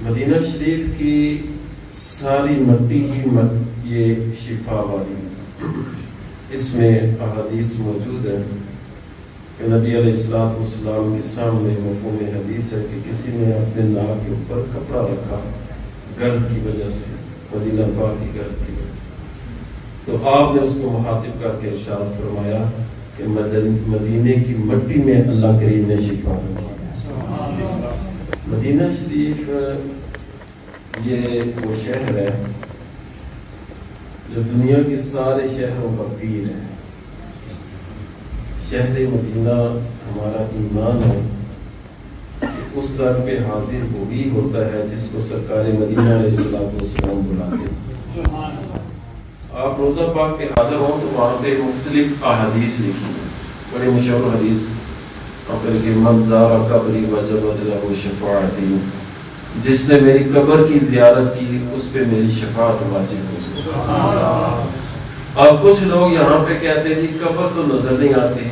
مدینہ شریف کی ساری مٹی ہی یہ شفا والی ہے۔ اس میں احادیث موجود ہیں کہ نبی علیہ السلام کے سامنے مفہوم حدیث ہے کہ کسی نے اپنے ناک کے اوپر کپڑا رکھا گرد کی وجہ سے، مدینہ پاک کی گرد کی وجہ سے، تو آپ نے اس کو مخاطب کر کے ارشاد فرمایا کہ مدینے کی مٹی میں اللہ کریم نے شفا رکھی ہے۔ مدینہ شریف یہ وہ شہر ہے جو دنیا کے سارے شہروں کا پیر ہے۔ شہر مدینہ ہمارا ایمان ہے کہ اس در پہ حاضر وہی ہوتا ہے جس کو سرکار مدینہ علیہ السلام بلاتے ہیں۔ آپ روزہ پاک پہ حاضر ہوں تو وہاں پہ مختلف احادیث لکھی ہیں، بڑے مشہور حدیث کہ من زار قبری وجبت لہ شفاعتی، جس نے میری قبر کی زیارت کی اس پہ میری شفاعت واجب ہوگی۔ اب کچھ لوگ یہاں پہ کہتے ہیں کہ قبر تو نظر نہیں آتی،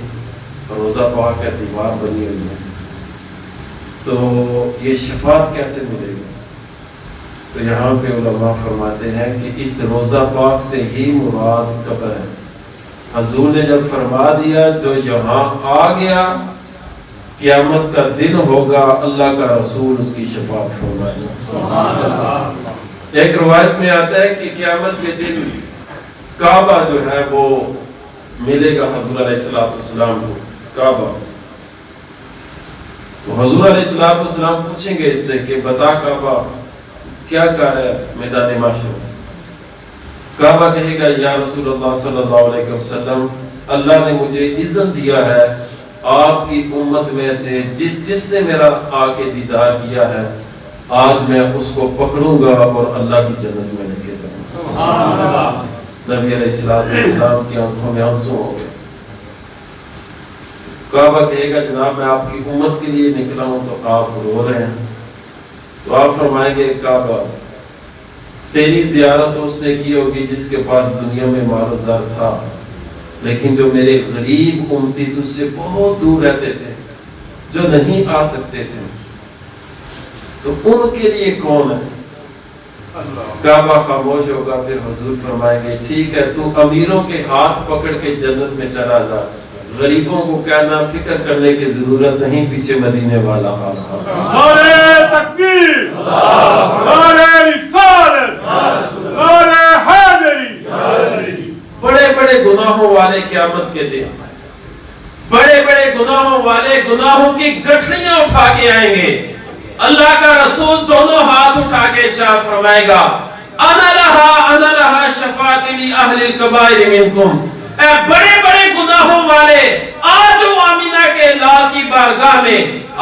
روزہ پاک کا دیوار بنی ہوئی ہے، تو یہ شفاعت کیسے ملے گی؟ تو یہاں پہ علماء فرماتے ہیں کہ اس روزہ پاک سے ہی مراد قبر ہے۔ حضور نے جب فرما دیا جو یہاں آ گیا قیامت کا دن ہوگا اللہ کا رسول اس کی شفاعت فرمائے گا۔ ایک روایت میں آتا ہے کہ قیامت کے دن کعبہ جو ہے وہ ملے گا حضور علیہ السلام کو، کعبہ۔ تو حضور علیہ السلام پوچھیں گے اس سے کہ بتا کعبہ کیا کہا ہے میدان محشر؟ کعبہ کہے گا یا رسول اللہ صلی اللہ علیہ وسلم، اللہ نے مجھے اذن دیا ہے آپ کی امت میں سے جس نے میرا آ کے دیدار کیا ہے آج میں اس کو پکڑوں گا اور اللہ کی جنت میں لے کے جاؤں گا۔ نبی علیہ السلام کی آنکھوں میں آنسو ہو گئے۔ کعبہ کہے گا جناب میں آپ کی امت کے لیے نکلا ہوں تو آپ رو رہے ہیں، تو آپ فرمائیں گے کعبہ تیری زیارت اس نے کی ہوگی جس کے پاس دنیا میں مال و زر تھا، لیکن جو میرے غریب امتی تجھ سے بہت دور رہتے تھے، جو نہیں آ سکتے تھے، تو ان کے لیے کون ہے؟ کعبہ خاموش ہوگا، پھر حضور فرمائیں گے ٹھیک ہے تو امیروں کے ہاتھ پکڑ کے جنت میں چلا جا، غریبوں کو کہنا فکر کرنے کی ضرورت نہیں، پیچھے مدینے والا حال نعرہ تکبیر، نعرہ رسالت، نعرہ حیدری۔ بڑے بڑے گناہوں والے قیامت کے دن بڑے بڑے گناہوں والے گناہوں کی گٹھڑیاں اٹھا کے آئیں گے، اللہ کا رسول دونوں ہاتھ اٹھا کے ارشاد فرمائے گا انا لہا شفاعت لاہل الکبائر منکم، اے بڑے بڑے گناہوں والے آج آمینہ کے لال کی بارگاہ میں،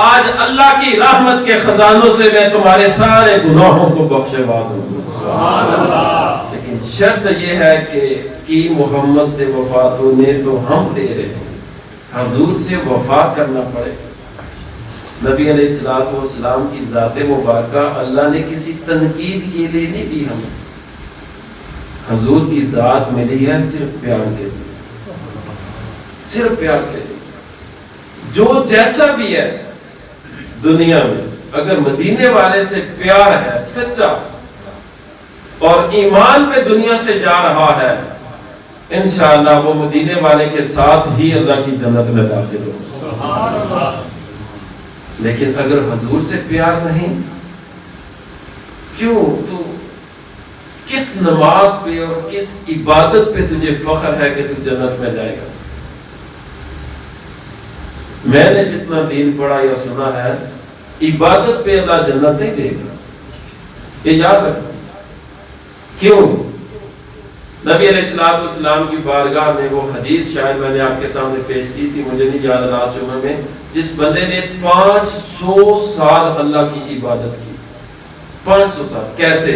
آج اللہ کی رحمت کے خزانوں سے میں تمہارے سارے گناہوں کو بخشوا دوں گا۔ لیکن شرط یہ ہے کہ محمد سے وفا تو نے تو ہم دے رہے ہیں، حضور سے وفا کرنا پڑے گا۔ نبی علیہ السلام کی ذات مبارکہ اللہ نے کسی تنقید کے لیے نہیں دی ہمیں، حضور کی ذات ملی ہے صرف پیار کے لیے، صرف پیار کے لیے۔ جو جیسا بھی ہے دنیا میں اگر مدینے والے سے پیار ہے سچا اور ایمان پہ دنیا سے جا رہا ہے، انشاءاللہ وہ مدینے والے کے ساتھ ہی اللہ کی جنت میں داخل ہو۔ لیکن اگر حضور سے پیار نہیں، کیوں تو کس نماز پہ اور کس عبادت پہ تجھے فخر ہے کہ تو جنت میں جائے گا؟ میں نے جتنا دین پڑھا یا سنا ہے، عبادت پہ اللہ جنت نہیں دے گا، یہ یاد رکھنا۔ کیوں؟ نبی علیہ السلام کی بارگاہ میں وہ حدیث شاید میں نے آپ کے سامنے پیش کی تھی، مجھے نہیں یاد لاسٹ جمعہ میں، جس بندے نے 500 سال اللہ کی عبادت کی۔ 500 سال کیسے؟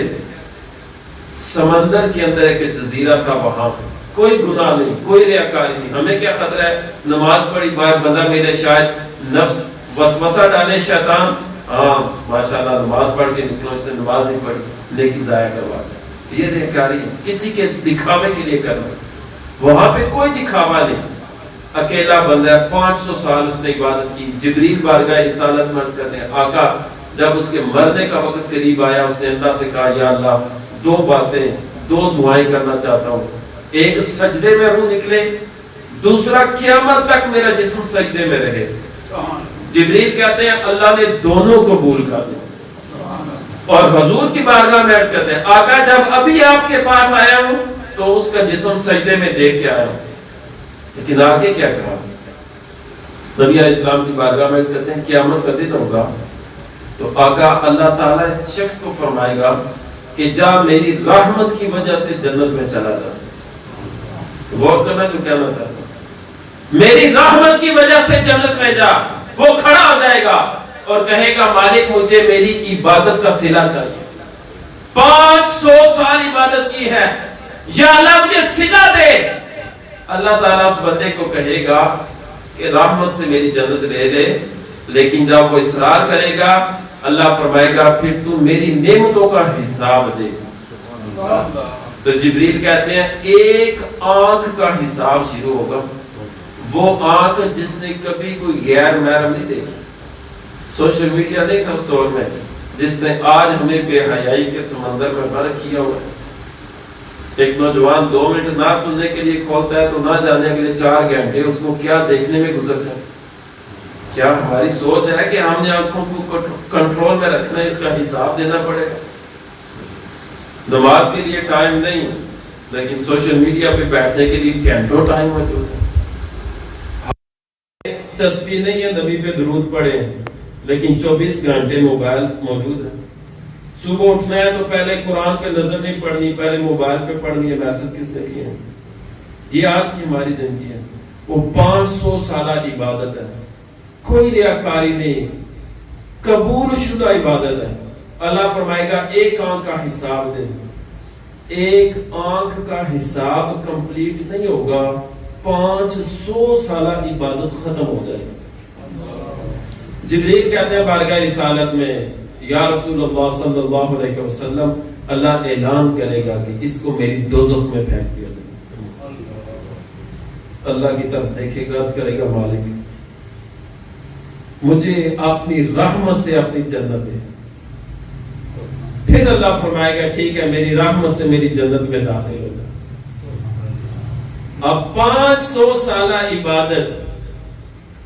سمندر کے اندر ایک جزیرہ تھا، وہاں کوئی گناہ نہیں، کوئی ریاکاری نہیں۔ ہمیں کیا خطرہ ہے؟ نماز پڑھی بندہ میرے شاید نفس وسوسہ ڈالے شیطان، ہاں ماشاءاللہ نماز پڑھ کے نکلو، اس نے نماز نہیں پڑھی لیکن ضائع کروا دیا، یہ ریاکاری ہے، کسی کے دکھاوے کے لیے کرنا۔ وہاں پہ کوئی دکھاوا نہیں، اکیلا بندہ ہے، 500 سال اس نے عبادت کی۔ جبریل بارگاہ رسالت مرض کرتے ہیں آقا جب اس کے مرنے کا وقت قریب آیا اس نے اللہ سے کہا یا اللہ 2 باتیں 2 دعائیں کرنا چاہتا ہوں، ایک سجدے میں روح نکلے، دوسرا قیامت تک میرا جسم سجدے میں رہے۔ جبریل کہتے ہیں اللہ نے دونوں قبول کر دیا اور حضور کی بارگاہ میں عرض کرتے ہیں آقا جب ابھی آپ کے پاس آیا ہوں تو اس کا جسم سجدے میں دیکھ کے آیا ہوں، لیکن آگے کیا کہا؟ نبی علیہ السلام کی بارگاہ میں عرض کرتے ہیں قیامت کا دن ہوگا تو آقا اللہ تعالیٰ اس شخص کو فرمائے گا کہ جا میری رحمت کی وجہ سے جنت میں چلا جا۔ غور کرنا جو کہنا چاہتا ہوں، میری رحمت کی وجہ سے جنت میں جا۔ وہ کھڑا ہو جائے گا اور کہے گا مالک مجھے میری عبادت کا صلہ چاہیے، 500 سال عبادت کی ہے، یا اللہ مجھے صلہ دے۔ اللہ تعالیٰ اس بندے کو کہے گا کہ رحمت سے میری جنت لے لے، لیکن جب وہ اصرار کرے گا اللہ فرمائے گا پھر تو میری نعمتوں کا حساب دے۔ تو جبریل کہتے ہیں ایک آنکھ کا حساب شروع ہوگا، وہ آنکھ جس نے کبھی کوئی غیر محرم نہیں دیکھی، سوشل میڈیا نہیں تھا اس دور میں، جس نے آج ہمیں بے حیائی کے سمندر میں غرق کیا ہوا ہے۔ ایک نوجوان 2 منٹ نعت سننے کے لیے کھولتا ہے تو نہ جانے کے لیے 4 گھنٹے اس کو کیا دیکھنے میں گزر جائے۔ کیا ہماری سوچ ہے کہ ہم نے آنکھوں کو کنٹرول میں رکھنا ہے، اس کا حساب دینا پڑے گا؟ نماز کے لیے ٹائم نہیں، لیکن سوشل میڈیا پہ بیٹھنے کے لیے گھنٹوں ٹائم موجود ہے۔ تسبیح نہیں ہے نبی پہ درود پڑھے، لیکن 24 گھنٹے موبائل موجود ہے۔ صبح اٹھنا ہے تو پہلے قرآن پہ نظر نہیں پڑنی، پہلے موبائل پہ پڑھنی ہے میسج کس نے کیے ہیں۔ یہ آج کی ہماری زندگی ہے، وہ 500 سالہ عبادت ہے، کوئی ریاکاری نہیں، قبول شدہ عبادت ہے۔ اللہ فرمائے گا ایک آنکھ کا حساب دے، ایک آنکھ کا حساب کمپلیٹ نہیں ہوگا، 500 سالہ عبادت ختم ہو جائے گی۔ جبریل کہتے ہیں بارگاہ رسالت میں یا رسول اللہ صلی اللہ علیہ وسلم اللہ اعلان کرے گا کہ اس کو میری دوزخ میں پھینک دیا جائے۔ اللہ کی طرف دیکھے گا، عرض کرے گا مالک مجھے اپنی رحمت سے اپنی جنت دے۔ پھر اللہ فرمائے گا ٹھیک ہے میری رحمت سے میری جنت میں داخل ہو جا۔ اب 500 سالہ عبادت،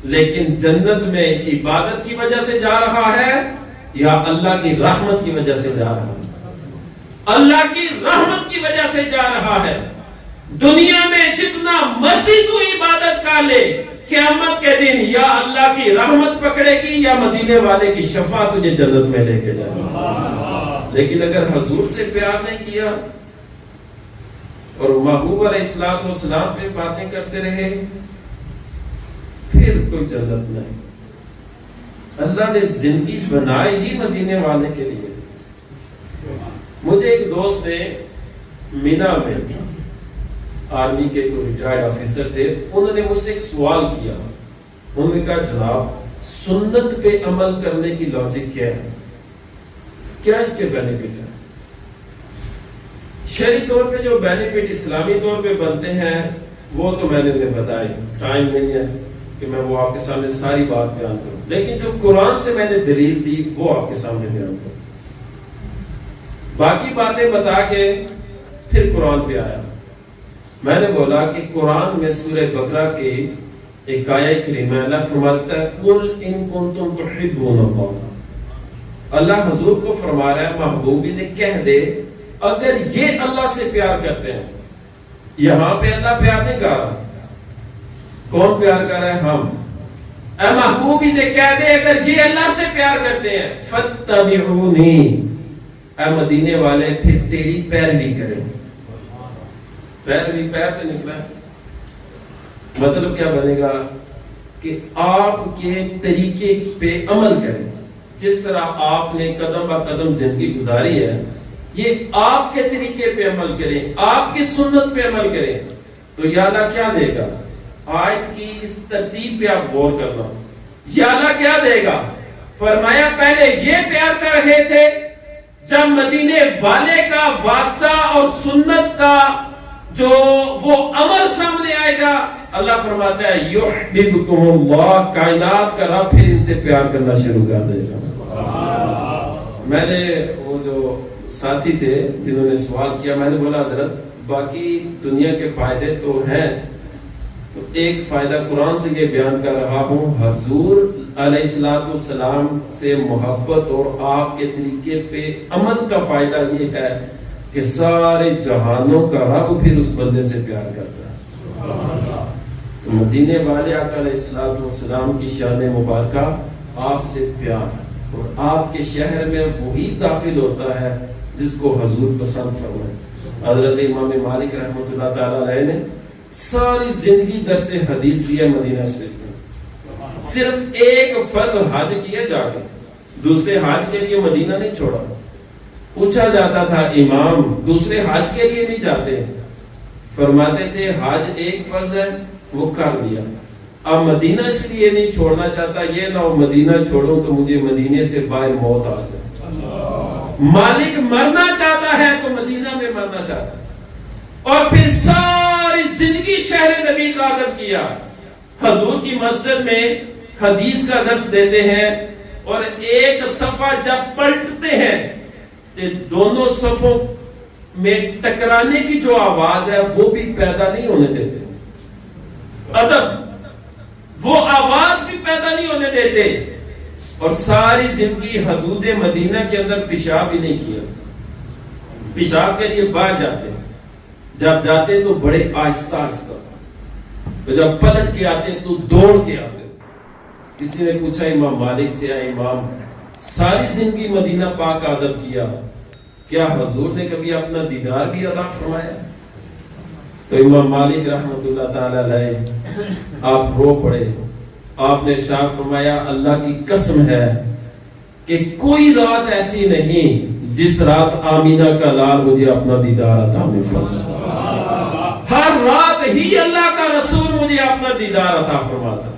لیکن جنت میں عبادت کی وجہ سے جا رہا ہے یا اللہ کی رحمت کی وجہ سے جا رہا ہے؟ اللہ کی رحمت کی وجہ سے جا رہا ہے۔ دنیا میں جتنا مرضی تو عبادت کا لے، قیامت کے دن یا اللہ کی رحمت پکڑے گی یا مدینے والے کی شفاعت تجھے جنت میں لے کے جائے گی۔ لیکن اگر حضور سے پیار نہیں کیا اور محبوب علیہ السلام پہ باتیں کرتے رہے پھر کوئی جنت نہیں۔ اللہ نے زندگی بنائی ہی مدینے والے کے لیے۔ مجھے ایک دوست نے مینا میں آرمی کے کوئی ریٹائرڈ آفیسر تھے، انہوں نے مجھ سے ایک سوال کیا۔ انہوں نے کہا جناب سنت پہ عمل کرنے کی لاجک کیا ہے، کیا اس کے بینیفٹ ہے؟ شرعی طور پہ جو بینیفٹ اسلامی طور پہ بنتے ہیں وہ تو میں نے بتائی، ٹائم نہیں ہے کہ میں وہ آپ کے سامنے ساری بات بیان کروں، لیکن جو قرآن سے میں نے دلیل دی وہ آپ کے سامنے بیان کروں۔ باقی باتیں بتا کے پھر قرآن پہ آیا۔ میں نے بولا کہ قرآن میں سورہ بقرہ کے ایک آیت کریمہ اللہ فرماتا ہے قُلْ إِن كُنْتُمْ تُحِبُّونَ اللَّهَ، اللہ حضور کو فرما رہا ہے محبوبی نے کہہ دے اگر یہ اللہ سے پیار کرتے ہیں۔ یہاں پہ اللہ پیار نہیں کر رہا، کون پیار کر رہا ہے؟ ہم۔ اے محبوبی نے کہہ دے اگر یہ اللہ سے پیار کرتے ہیں فَاتَّبِعُونِي، اے مدینے والے پھر تیری پیروی کریں۔ پیروی پیر سے نکلا ہے، مطلب کیا بنے گا کہ آپ کے طریقے پہ عمل کریں، جس طرح آپ نے قدم با قدم زندگی گزاری ہے یہ آپ کے طریقے پہ عمل کریں، آپ کی سنت پہ عمل کریں۔ تو یا اللہ کیا دے گا؟ آیت کی اس ترتیب پہ آپ غور کرنا۔ یا اللہ کیا دے گا؟ فرمایا پہلے یہ پیار کر رہے تھے، جب مدینے والے کا واسطہ اور سنت کا جو وہ عمل سامنے آئے گا اللہ فرماتا ہے یحببکم اللہ، کائنات کا رب پھر ان سے پیار کرنا شروع کر دے گا۔ میں نے وہ جو ساتھی تھے جنہوں نے سوال کیا، میں نے بولا حضرت باقی دنیا کے فائدے تو ہیں، تو ایک فائدہ قرآن سے یہ بیان کر رہا ہوں، حضور علیہ السلام سے محبت اور آپ کے طریقے پہ عمل کا فائدہ یہ ہے کہ سارے جہانوں کا رب پھر اس بندے سے پیار کرتا ہے۔ تو مدینے والے آقا علیہ السلام کی شان مبارکہ آپ سے پیار، اور آپ کے شہر میں وہی داخل ہوتا ہے جس کو حضور پسند فرمائے۔ حضرت امام مالک رحمۃ اللہ تعالیٰ علیہ نے ساری زندگی درس حدیث دیا مدینہ شریف میں، صرف ایک فرض حج کیا جا کے، دوسرے حج کے لیے مدینہ نہیں چھوڑا۔ پوچھا جاتا تھا امام دوسرے حج کے لیے نہیں جاتے؟ فرماتے تھے حج ایک فرض ہے وہ کر لیا، اب مدینہ اس لیے نہیں چھوڑنا چاہتا، یہ نہ ہو مدینہ چھوڑوں تو مجھے مدینے سے باہر موت آ جائے۔ مالک مرنا چاہتا ہے تو مدینہ میں مرنا چاہتا ہے، اور پھر ساری زندگی شہر نبی کا ادب کیا۔ حضور کی مسجد میں حدیث کا درس دیتے ہیں، اور ایک صفحہ جب پلٹتے ہیں تو دونوں صفوں میں ٹکرانے کی جو آواز ہے وہ بھی پیدا نہیں ہونے دیتے، ادب وہ آواز بھی پیدا نہیں ہونے دیتے، اور ساری زندگی حدود مدینہ کے اندر پیشاب ہی نہیں کیا۔ پیشاب کے لیے باہر جاتے، جب جاتے تو بڑے آہستہ آہستہ، جب پلٹ کے آتے تو دوڑ کے آتے۔ کسی نے پوچھا امام مالک سے، امام ساری زندگی مدینہ پاک کا ادب کیا، کیا حضور نے کبھی اپنا دیدار بھی عطا فرمایا؟ تو امام مالک رحمۃ اللہ تعالی علیہ آپ رو پڑے، آپ نے ارشاد فرمایا اللہ کی قسم ہے کہ کوئی رات ایسی نہیں جس رات آمینہ کا لال مجھے اپنا دیدار عطا نہیں فرماتا، ہر رات ہی اللہ کا رسول مجھے اپنا دیدار عطا فرماتا۔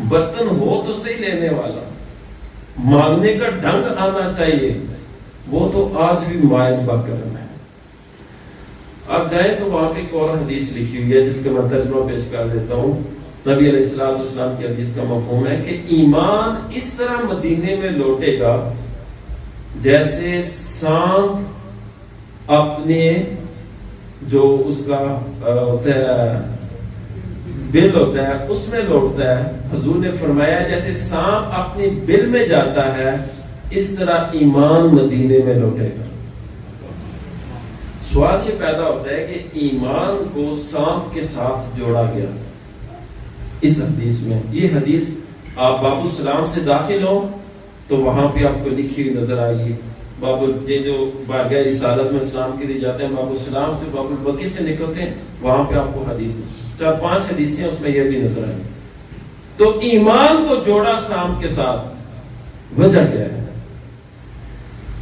برتن ہو تو صحیح لینے والا، مانگنے کا ڈھنگ آنا چاہیے، وہ تو آج بھی مائل بکرم ہے۔ اب جائیں تو وہاں پہ ایک اور حدیث لکھی ہوئی ہے جس کا میں ترجمہ پیش کر دیتا ہوں۔ نبی علیہ السلام کی حدیث کا مفہوم ہے کہ ایمان اس طرح مدینے میں لوٹے گا جیسے سانپ اپنے جو اس کا ہوتا ہے بل ہوتا ہے اس میں لوٹتا ہے۔ حضور نے فرمایا جیسے سانپ اپنی بل میں جاتا ہے اس طرح ایمان مدینے میں لوٹے گا۔ سوال یہ پیدا ہوتا ہے کہ ایمان کو سانپ کے ساتھ جوڑا گیا اس حدیث میں۔ یہ حدیث آپ باب السلام سے داخل ہو تو وہاں پہ آپ کو لکھی ہوئی نظر آئے گی۔ باب جو بارگاہ رسالت میں اسلام کے لیے جاتے ہیں، باب السلام سے باب البقی سے نکلتے ہیں، وہاں پہ آپ کو حدیث 4-5 حدیثیں اس میں یہ بھی نظر آئیں۔ تو ایمان کو جوڑا سانپ کے ساتھ، وجہ کیا ہے؟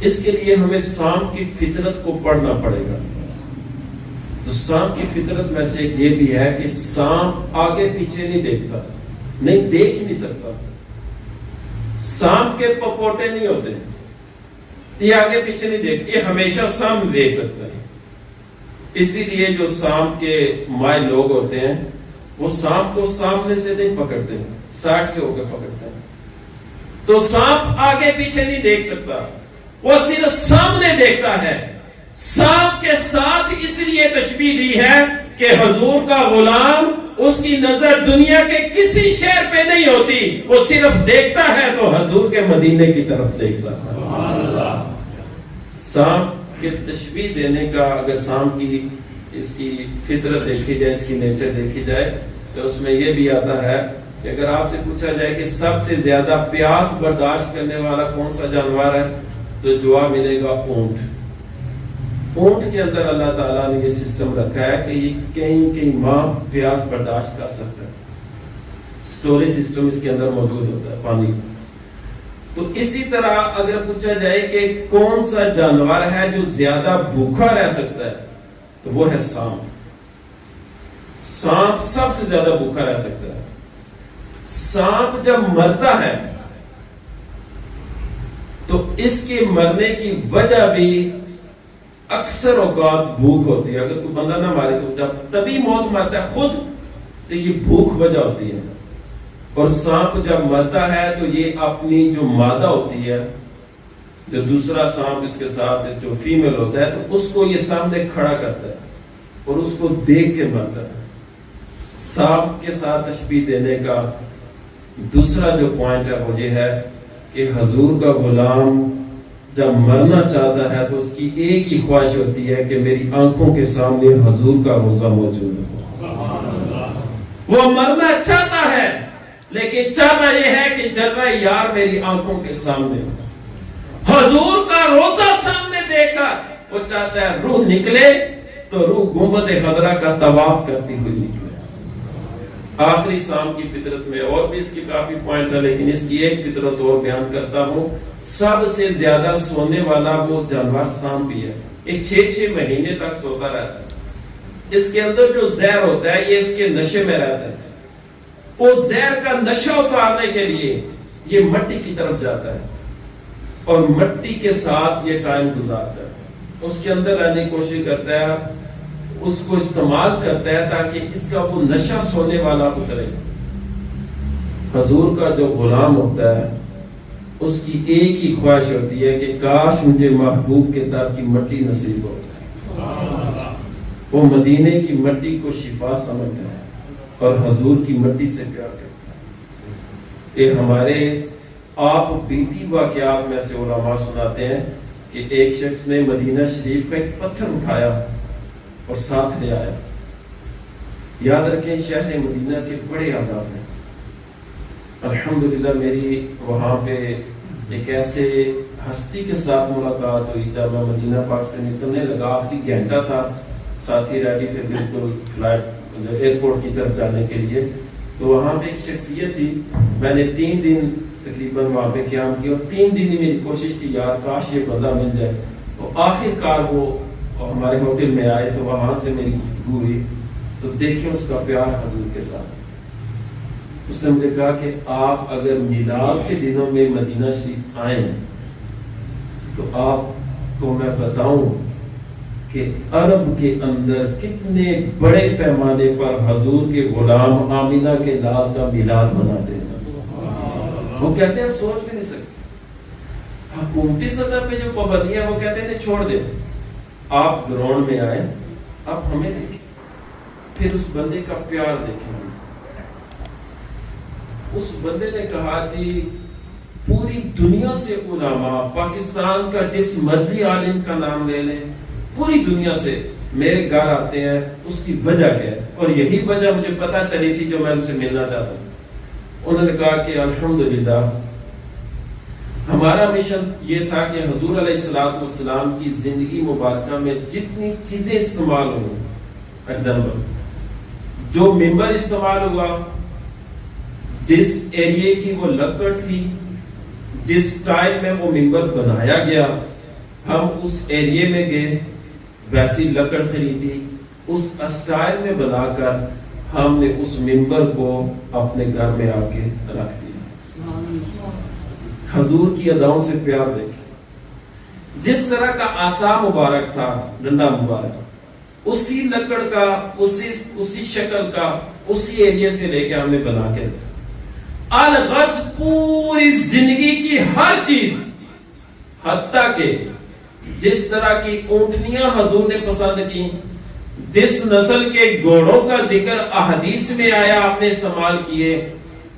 اس کے لیے ہمیں سانپ کی فطرت کو پڑھنا پڑے گا۔ تو سانپ کی فطرت میں سے ایک یہ بھی ہے کہ سانپ آگے پیچھے نہیں دیکھتا، نہیں دیکھ ہی نہیں سکتا۔ سانپ کے پپوٹے نہیں ہوتے، یہ آگے پیچھے نہیں دیکھ، یہ ہمیشہ سامنے دیکھ سکتا ہے۔ اسی لیے جو سانپ کے مائل لوگ ہوتے ہیں وہ سانپ کو سامنے سے نہیں پکڑتے، سائڈ سے ہو کے پکڑتے ہیں۔ تو سانپ آگے پیچھے نہیں دیکھ سکتا، وہ صرف سامنے دیکھتا ہے۔ سانپ کے ساتھ اس لیے تشبیہ دی ہے کہ حضور کا غلام، اس کی نظر دنیا کے کسی شہر پہ نہیں ہوتی، وہ صرف دیکھتا ہے تو حضور کے مدینے کی طرف دیکھتا ہے۔ سانپ کے تشبیہ دینے کا اگر سانپ کی اس کی فطرت دیکھی جائے، اس کی نیچر دیکھی جائے تو اس میں یہ بھی آتا ہے کہ اگر آپ سے پوچھا جائے کہ سب سے زیادہ پیاس برداشت کرنے والا کون سا جانور ہے تو جواب ملے گا اونٹ۔ اونٹ کے اندر اللہ تعالیٰ نے یہ سسٹم رکھا ہے کہ یہ کئی ماہ پیاس برداشت کر سکتا ہے، سٹوریج سسٹم اس کے اندر موجود ہوتا ہے پانی کا۔ تو اسی طرح اگر پوچھا جائے کہ کون سا جانور ہے جو زیادہ بھوکا رہ سکتا ہے تو وہ ہے سانپ۔ سانپ سب سے زیادہ بھوکا رہ سکتا ہے۔ سانپ جب مرتا ہے تو اس کے مرنے کی وجہ بھی اکثر اوقات بھوک ہوتی ہے۔ اگر کوئی بندہ نہ مارے تو جب تبھی موت مرتا ہے خود تو یہ بھوک وجہ ہوتی ہے، اور سانپ جب مرتا ہے تو یہ اپنی جو مادہ ہوتی ہے جو دوسرا سانپ اس کے ساتھ جو فیمیل ہوتا ہے تو اس کو یہ سامنے کھڑا کرتا ہے اور اس کو دیکھ کے مرتا ہے. سانپ کے ساتھ تشبیہ دینے کا دوسرا جو پوائنٹ ہے وہ یہ ہے کہ حضور کا غلام جب مرنا چاہتا ہے تو اس کی ایک ہی خواہش ہوتی ہے کہ میری آنکھوں کے سامنے حضور کا روضہ موجود ہو. وہ مرنا چاہتا ہے لیکن چاہتا یہ ہے کہ جلوہ یار میری آنکھوں کے سامنے ہو. حضور کا روضہ سامنے دیکھ کر وہ چاہتا ہے روح نکلے تو روح گنبد خضرا کا طواف کرتی ہوئی نکلے. آخری سانپ کی فطرت میں اور بھی اس کی کافی پوائنٹ ہے لیکن اس کی ایک فطرت اور بیان کرتا ہوں. سب سے زیادہ سونے والا وہ جانور سانپ ہی ہے. یہ 6 مہینے تک سوتا رہتا ہے. اس کے اندر جو زہر ہوتا ہے یہ اس کے نشے میں رہتا ہے. وہ زہر کا نشہ اتارنے کے لیے یہ مٹی کی طرف جاتا ہے اور مٹی کے ساتھ یہ ٹائم گزارتا ہے. اس کے اندر رہنے کی کوشش کرتا ہے, اس کو استعمال کرتا ہے تاکہ اس کا وہ نشہ سونے والا اترے. حضور کا جو غلام ہوتا ہے اس کی ایک ہی خواہش ہوتی ہے کہ کاش مجھے محبوب کے در کی مٹی نصیب ہو جائے. وہ مدینے کی مٹی کو شفا سمجھتا ہے اور حضور کی مٹی سے پیار کرتا ہے. یہ ہمارے آپ بیتی واقعات میں سے علماء سناتے ہیں کہ ایک شخص نے مدینہ شریف کا ایک پتھر اٹھایا اور ساتھ لے آیا. یاد رکھیں شہر مدینہ کے بڑے آداب ہیں. الحمدللہ میری وہاں پہ ایک ایسے ہستی کے ساتھ ملاقات ہوئی جب میں مدینہ پاک سے نکلنے لگا. آخری گھنٹہ تھا, ساتھی ریڈی تھے بالکل فلائٹ ایئرپورٹ کی طرف جانے کے لیے. تو وہاں پہ ایک شخصیت تھی, میں نے 3 دن تقریباً وہاں پہ قیام کی اور 3 دن ہی میری کوشش تھی یار کاش یہ بندہ مل جائے. تو آخر کار وہ ہمارے ہوٹل میں آئے تو وہاں سے میری گفتگو ہوئی تو دیکھیں اس کا پیار حضور کے ساتھ. اس نے مجھے کہا کہ آپ اگر میلاد کے دنوں میں مدینہ شریف آئیں تو آپ کو میں بتاؤں کہ عرب کے اندر کتنے بڑے پیمانے پر حضور کے غلام آمینہ کے لال کا میلاد مناتے ہیں. وہ کہتے ہیں سوچ بھی نہیں سکتے. حکومتی سطح پہ جو پابندیاں وہ کہتے ہیں چھوڑ دیں, آپ گراؤنڈ میں آئیں, آپ ہمیں دیکھیں, پھر اس بندے کا پیار دیکھیں گے. اس بندے نے کہا جی پوری دنیا سے علماء, پاکستان کا جس مرضی عالم کا نام لے لیں, پوری دنیا سے میرے گھر آتے ہیں. اس کی وجہ کیا ہے؟ اور یہی وجہ مجھے پتا چلی تھی جو میں ان سے ملنا چاہتا ہوں. انہوں نے کہا کہ الحمدللہ ہمارا مشن یہ تھا کہ حضور علیہ السلام کی زندگی مبارکہ میں جتنی چیزیں استعمال ہوں, ایگزامپل جو ممبر استعمال ہوا, جس ایریے کی وہ لکڑ تھی, جس سٹائل میں وہ ممبر بنایا گیا, ہم اس ایریے میں گئے, ویسی لکڑ خریدی, اس سٹائل میں بنا کر ہم نے اس ممبر کو اپنے گھر میں آ کے رکھ دیا. حضور کی اداؤں سے پیار دیکھیں. جس طرح کا عصا مبارک تھا, ڈنڈا مبارک, اسی لکڑ کا, اسی شکل کا, اسی ایریے سے لے کے ہم نے بنا کے رکھا. الغرض پوری زندگی کی ہر چیز, حتیٰ کہ جس طرح کی اونٹنیاں حضور نے پسند کی, جس نسل کے گھوڑوں کا ذکر احادیث میں آیا آپ نے استعمال کیے,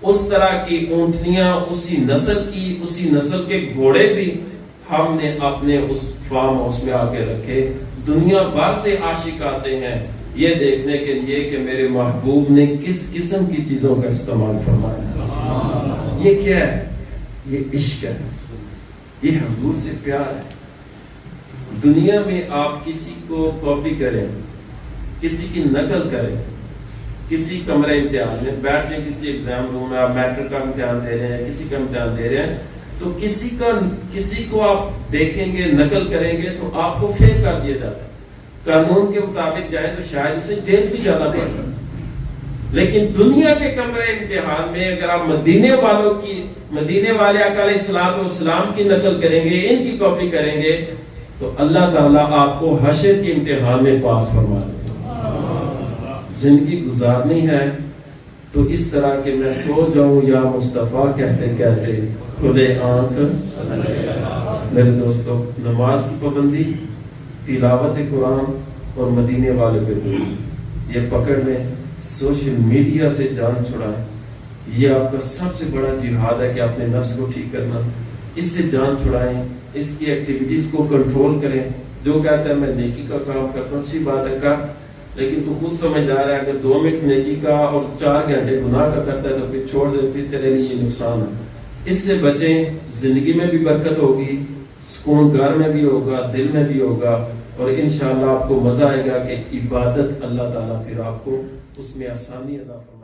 اس طرح کی اونٹنیاں اسی نسل کے گھوڑے بھی ہم نے اپنے اس فارم ہاؤس میں آ کے رکھے. دنیا بھر سے عاشق آتے ہیں یہ دیکھنے کے لیے کہ میرے محبوب نے کس قسم کی چیزوں کا استعمال فرمایا. یہ کیا ہے؟ یہ عشق ہے, یہ حضور سے پیار ہے. دنیا میں آپ کسی کو کاپی کریں, کسی کی نقل کریں, کسی کمرے امتحان میں بیٹھ جائیں, کسی ایگزام روم میں آپ میٹرک کا امتحان دے رہے ہیں, کسی کا امتحان دے رہے ہیں, تو کسی کو آپ دیکھیں گے, نقل کریں گے تو آپ کو فیل کر دیا جاتا ہے. قانون کے مطابق جائے تو شاید اسے جیل بھی جانا پڑتا ہے. لیکن دنیا کے کمرے امتحان میں اگر آپ مدینے والے آقا علیہ الصلوۃ والسلام کی نقل کریں گے, ان کی کاپی کریں گے, تو اللہ تعالیٰ آپ کو حشر کے امتحان میں پاس فرما دے. زندگی گزارنی ہے تو اس طرح کہ میں سو جاؤں یا مصطفیٰ کہتے کہتے کھلے آنکھ. میرے دوستو، نماز کی پابندی، تلاوت قرآن اور مدینے والے پہ درود، یہ پکڑ لیں. سوشل میڈیا سے جان چھڑائیں. یہ آپ کا سب سے بڑا جہاد ہے کہ اپنے نفس کو ٹھیک کرنا. اس سے جان چھڑائیں، اس کی ایکٹیویٹیز کو کنٹرول کریں. جو کہتا ہے میں نیکی کا کام کرتا ہوں، اچھی بات ہے کر، لیکن تو خود سمجھدار ہے اگر 2 منٹ نیکی کا اور 4 گھنٹے گناہ کا کرتا ہے تو پھر چھوڑ دے، پھر تیرے لیے یہ نقصان ہے. اس سے بچیں. زندگی میں بھی برکت ہوگی، سکون گھر میں بھی ہوگا، دل میں بھی ہوگا، اور انشاءاللہ آپ کو مزہ آئے گا کہ عبادت اللہ تعالیٰ پھر آپ کو اس میں آسانی عطا فرمائے.